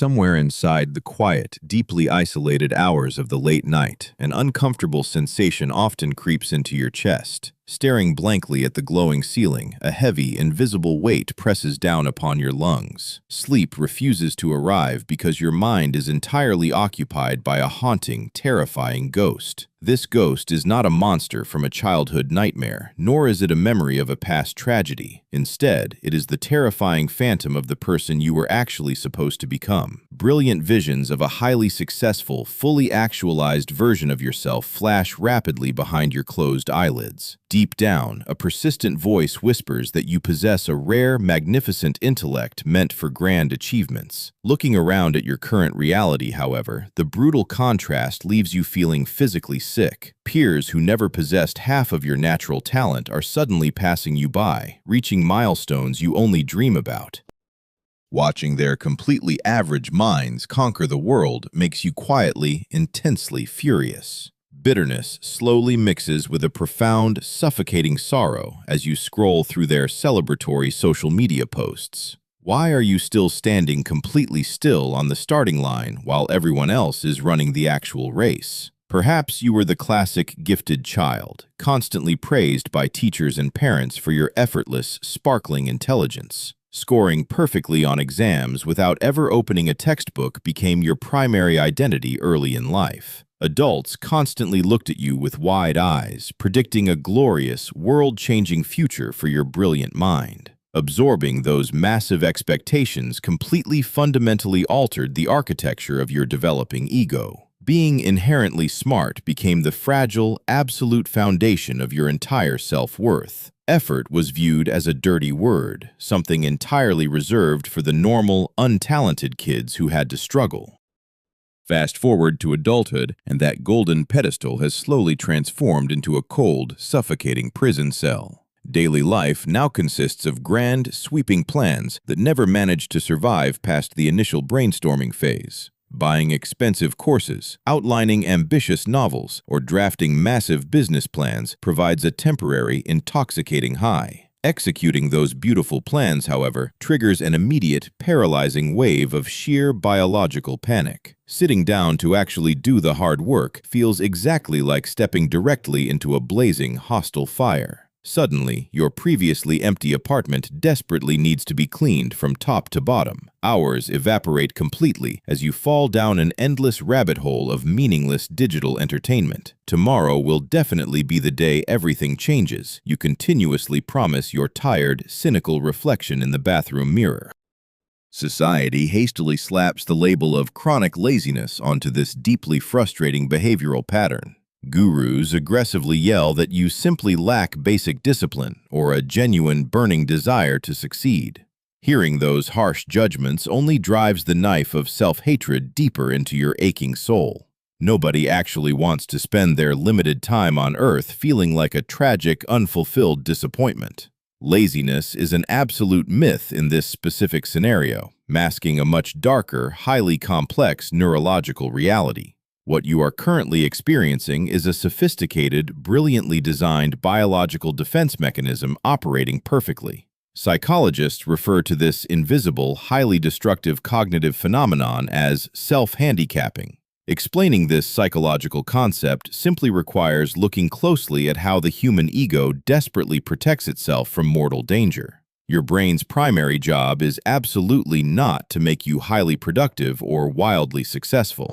Somewhere inside the quiet, deeply isolated hours of the late night, an uncomfortable sensation often creeps into your chest. Staring blankly at the glowing ceiling, a heavy, invisible weight presses down upon your lungs. Sleep refuses to arrive because your mind is entirely occupied by a haunting, terrifying ghost. This ghost is not a monster from a childhood nightmare, nor is it a memory of a past tragedy. Instead, it is the terrifying phantom of the person you were actually supposed to become. Brilliant visions of a highly successful, fully actualized version of yourself flash rapidly behind your closed eyelids. Deep down, a persistent voice whispers that you possess a rare, magnificent intellect meant for grand achievements. Looking around at your current reality, however, the brutal contrast leaves you feeling physically sick. Peers who never possessed half of your natural talent are suddenly passing you by, reaching milestones you only dream about. Watching their completely average minds conquer the world makes you quietly, intensely furious. Bitterness slowly mixes with a profound, suffocating sorrow as you scroll through their celebratory social media posts. Why are you still standing completely still on the starting line while everyone else is running the actual race? Perhaps you were the classic gifted child, constantly praised by teachers and parents for your effortless, sparkling intelligence. Scoring perfectly on exams without ever opening a textbook became your primary identity early in life. Adults constantly looked at you with wide eyes, predicting a glorious, world-changing future for your brilliant mind. Absorbing those massive expectations completely fundamentally altered the architecture of your developing ego. Being inherently smart became the fragile, absolute foundation of your entire self-worth. Effort was viewed as a dirty word, something entirely reserved for the normal, untalented kids who had to struggle. Fast forward to adulthood, and that golden pedestal has slowly transformed into a cold, suffocating prison cell. Daily life now consists of grand, sweeping plans that never manage to survive past the initial brainstorming phase. Buying expensive courses, outlining ambitious novels, or drafting massive business plans provides a temporary, intoxicating high. Executing those beautiful plans, however, triggers an immediate, paralyzing wave of sheer biological panic. Sitting down to actually do the hard work feels exactly like stepping directly into a blazing, hostile fire. Suddenly, your previously empty apartment desperately needs to be cleaned from top to bottom. Hours evaporate completely as you fall down an endless rabbit hole of meaningless digital entertainment. Tomorrow will definitely be the day everything changes, you continuously promise your tired, cynical reflection in the bathroom mirror. Society hastily slaps the label of chronic laziness onto this deeply frustrating behavioral pattern. Gurus aggressively yell that you simply lack basic discipline or a genuine burning desire to succeed. Hearing those harsh judgments only drives the knife of self-hatred deeper into your aching soul. Nobody actually wants to spend their limited time on Earth feeling like a tragic, unfulfilled disappointment. Laziness is an absolute myth in this specific scenario, masking a much darker, highly complex neurological reality. What you are currently experiencing is a sophisticated, brilliantly designed biological defense mechanism operating perfectly. Psychologists refer to this invisible, highly destructive cognitive phenomenon as self-handicapping. Explaining this psychological concept simply requires looking closely at how the human ego desperately protects itself from mortal danger. Your brain's primary job is absolutely not to make you highly productive or wildly successful.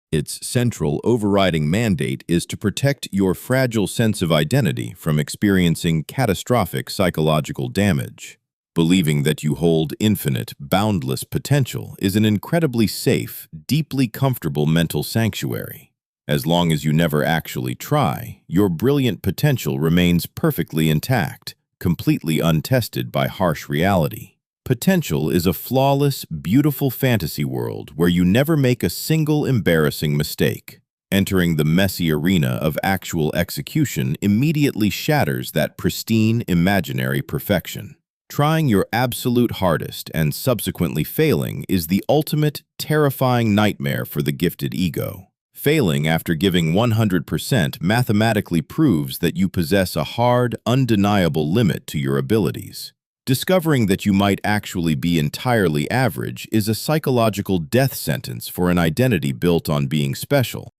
Its central overriding mandate is to protect your fragile sense of identity from experiencing catastrophic psychological damage. Believing that you hold infinite, boundless potential is an incredibly safe, deeply comfortable mental sanctuary. As long as you never actually try, your brilliant potential remains perfectly intact, completely untested by harsh reality. Potential is a flawless, beautiful fantasy world where you never make a single embarrassing mistake. Entering the messy arena of actual execution immediately shatters that pristine, imaginary perfection. Trying your absolute hardest and subsequently failing is the ultimate, terrifying nightmare for the gifted ego. Failing after giving 100% mathematically proves that you possess a hard, undeniable limit to your abilities. Discovering that you might actually be entirely average is a psychological death sentence for an identity built on being special.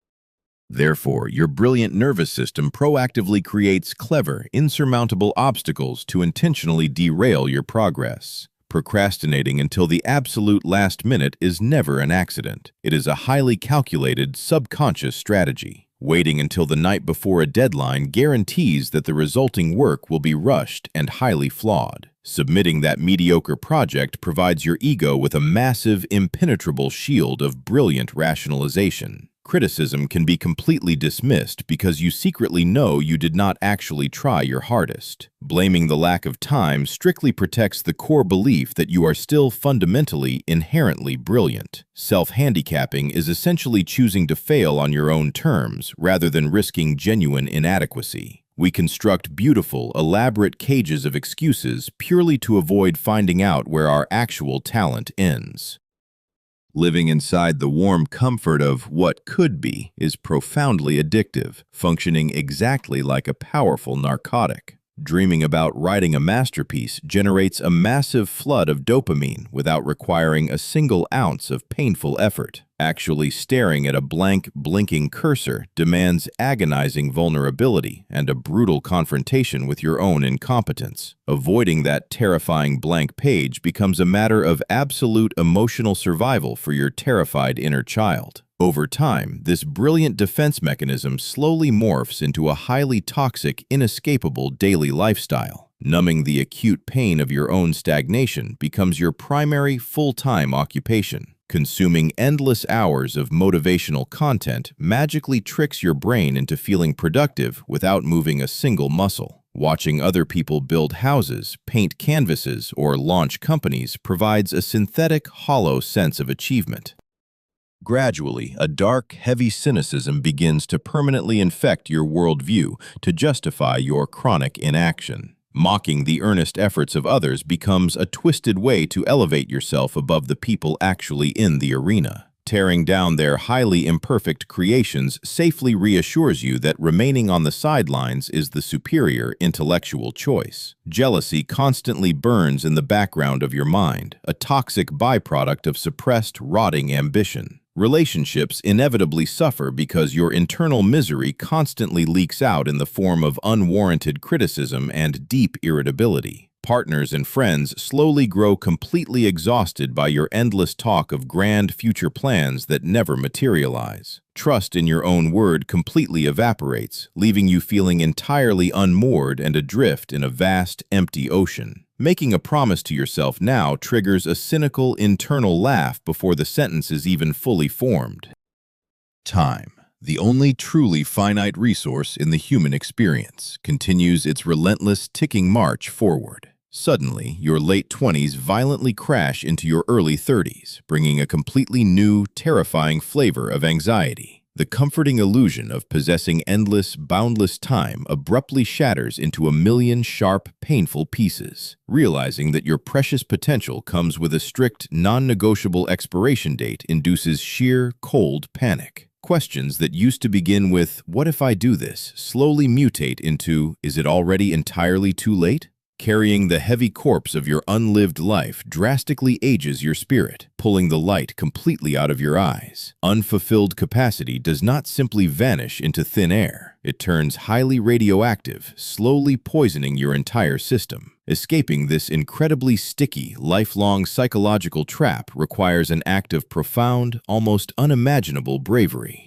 Therefore, your brilliant nervous system proactively creates clever, insurmountable obstacles to intentionally derail your progress. Procrastinating until the absolute last minute is never an accident. It is a highly calculated, subconscious strategy. Waiting until the night before a deadline guarantees that the resulting work will be rushed and highly flawed. Submitting that mediocre project provides your ego with a massive, impenetrable shield of brilliant rationalization. Criticism can be completely dismissed because you secretly know you did not actually try your hardest. Blaming the lack of time strictly protects the core belief that you are still fundamentally, inherently brilliant. Self-handicapping is essentially choosing to fail on your own terms rather than risking genuine inadequacy. We construct beautiful, elaborate cages of excuses purely to avoid finding out where our actual talent ends. Living inside the warm comfort of what could be is profoundly addictive, functioning exactly like a powerful narcotic. Dreaming about writing a masterpiece generates a massive flood of dopamine without requiring a single ounce of painful effort. Actually staring at a blank, blinking cursor demands agonizing vulnerability and a brutal confrontation with your own incompetence. Avoiding that terrifying blank page becomes a matter of absolute emotional survival for your terrified inner child. Over time, this brilliant defense mechanism slowly morphs into a highly toxic, inescapable daily lifestyle. Numbing the acute pain of your own stagnation becomes your primary, full-time occupation. Consuming endless hours of motivational content magically tricks your brain into feeling productive without moving a single muscle. Watching other people build houses, paint canvases, or launch companies provides a synthetic, hollow sense of achievement. Gradually, a dark, heavy cynicism begins to permanently infect your worldview to justify your chronic inaction. Mocking the earnest efforts of others becomes a twisted way to elevate yourself above the people actually in the arena. Tearing down their highly imperfect creations safely reassures you that remaining on the sidelines is the superior intellectual choice. Jealousy constantly burns in the background of your mind, a toxic byproduct of suppressed, rotting ambition. Relationships inevitably suffer because your internal misery constantly leaks out in the form of unwarranted criticism and deep irritability. Partners and friends slowly grow completely exhausted by your endless talk of grand future plans that never materialize. Trust in your own word completely evaporates, leaving you feeling entirely unmoored and adrift in a vast, empty ocean. Making a promise to yourself now triggers a cynical internal laugh before the sentence is even fully formed. Time, the only truly finite resource in the human experience, continues its relentless ticking march forward. Suddenly, your late 20s violently crash into your early 30s, bringing a completely new, terrifying flavor of anxiety. The comforting illusion of possessing endless, boundless time abruptly shatters into a million sharp, painful pieces. Realizing that your precious potential comes with a strict, non-negotiable expiration date induces sheer, cold panic. Questions that used to begin with, "What if I do this?" slowly mutate into, "Is it already entirely too late?" Carrying the heavy corpse of your unlived life drastically ages your spirit, pulling the light completely out of your eyes. Unfulfilled capacity does not simply vanish into thin air. It turns highly radioactive, slowly poisoning your entire system. Escaping this incredibly sticky, lifelong psychological trap requires an act of profound, almost unimaginable bravery.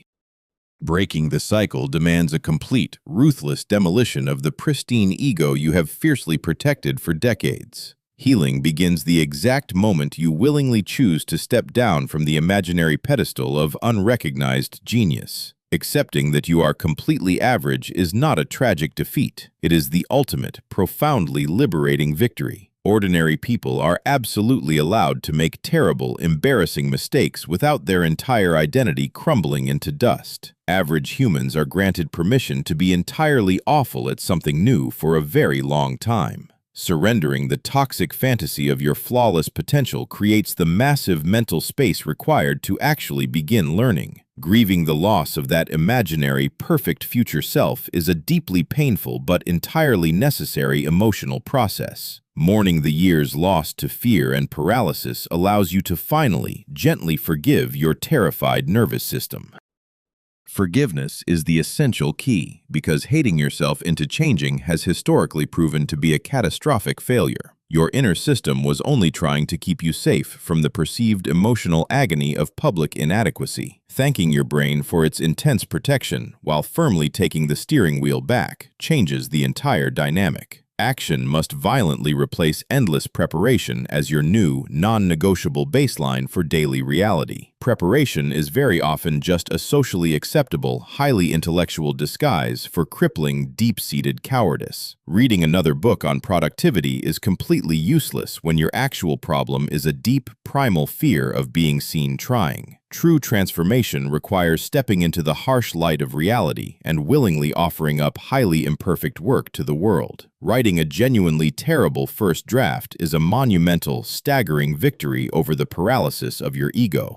Breaking the cycle demands a complete, ruthless demolition of the pristine ego you have fiercely protected for decades. Healing begins the exact moment you willingly choose to step down from the imaginary pedestal of unrecognized genius. Accepting that you are completely average is not a tragic defeat. It is the ultimate, profoundly liberating victory. Ordinary people are absolutely allowed to make terrible, embarrassing mistakes without their entire identity crumbling into dust. Average humans are granted permission to be entirely awful at something new for a very long time. Surrendering the toxic fantasy of your flawless potential creates the massive mental space required to actually begin learning. Grieving the loss of that imaginary, perfect future self is a deeply painful but entirely necessary emotional process. Mourning the years lost to fear and paralysis allows you to finally, gently forgive your terrified nervous system. Forgiveness is the essential key because hating yourself into changing has historically proven to be a catastrophic failure. Your inner system was only trying to keep you safe from the perceived emotional agony of public inadequacy. Thanking your brain for its intense protection while firmly taking the steering wheel back changes the entire dynamic. Action must violently replace endless preparation as your new, non-negotiable baseline for daily reality. Preparation is very often just a socially acceptable, highly intellectual disguise for crippling, deep-seated cowardice. Reading another book on productivity is completely useless when your actual problem is a deep, primal fear of being seen trying. True transformation requires stepping into the harsh light of reality and willingly offering up highly imperfect work to the world. Writing a genuinely terrible first draft is a monumental, staggering victory over the paralysis of your ego.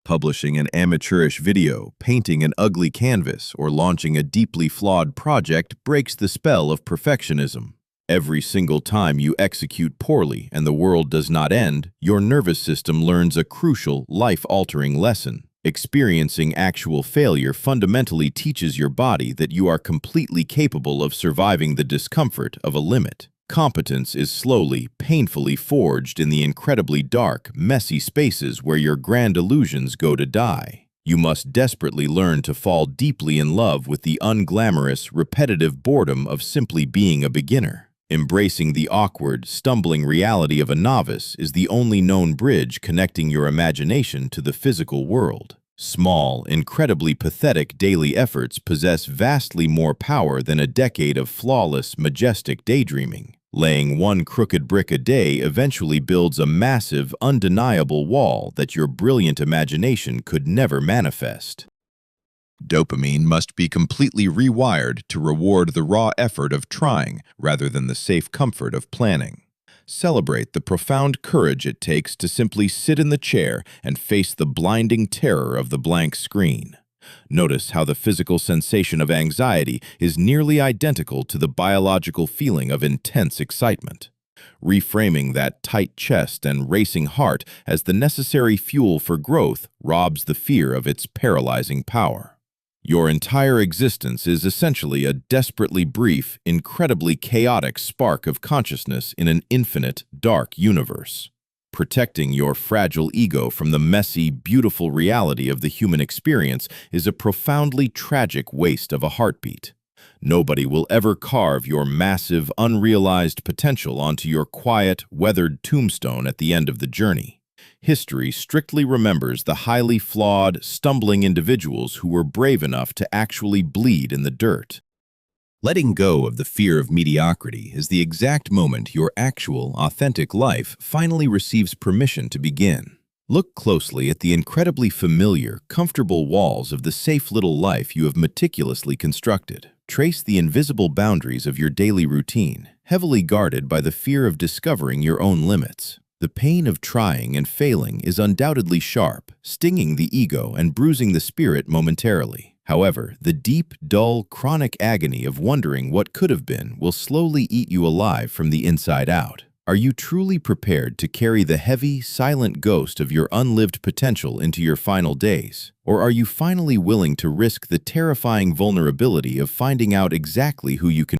Publishing an amateurish video, painting an ugly canvas, or launching a deeply flawed project breaks the spell of perfectionism. Every single time you execute poorly and the world does not end, your nervous system learns a crucial, life-altering lesson. Experiencing actual failure fundamentally teaches your body that you are completely capable of surviving the discomfort of a limit. Competence is slowly, painfully forged in the incredibly dark, messy spaces where your grand illusions go to die. You must desperately learn to fall deeply in love with the unglamorous, repetitive boredom of simply being a beginner. Embracing the awkward, stumbling reality of a novice is the only known bridge connecting your imagination to the physical world. Small, incredibly pathetic daily efforts possess vastly more power than a decade of flawless, majestic daydreaming. Laying one crooked brick a day eventually builds a massive, undeniable wall that your brilliant imagination could never manifest. Dopamine must be completely rewired to reward the raw effort of trying rather than the safe comfort of planning. Celebrate the profound courage it takes to simply sit in the chair and face the blinding terror of the blank screen. Notice how the physical sensation of anxiety is nearly identical to the biological feeling of intense excitement. Reframing that tight chest and racing heart as the necessary fuel for growth robs the fear of its paralyzing power. Your entire existence is essentially a desperately brief, incredibly chaotic spark of consciousness in an infinite, dark universe. Protecting your fragile ego from the messy, beautiful reality of the human experience is a profoundly tragic waste of a heartbeat. Nobody will ever carve your massive, unrealized potential onto your quiet, weathered tombstone at the end of the journey. History strictly remembers the highly flawed, stumbling individuals who were brave enough to actually bleed in the dirt. Letting go of the fear of mediocrity is the exact moment your actual, authentic life finally receives permission to begin. Look closely at the incredibly familiar, comfortable walls of the safe little life you have meticulously constructed. Trace the invisible boundaries of your daily routine, heavily guarded by the fear of discovering your own limits. The pain of trying and failing is undoubtedly sharp, stinging the ego and bruising the spirit momentarily. However, the deep, dull, chronic agony of wondering what could have been will slowly eat you alive from the inside out. Are you truly prepared to carry the heavy, silent ghost of your unlived potential into your final days? Or are you finally willing to risk the terrifying vulnerability of finding out exactly who you can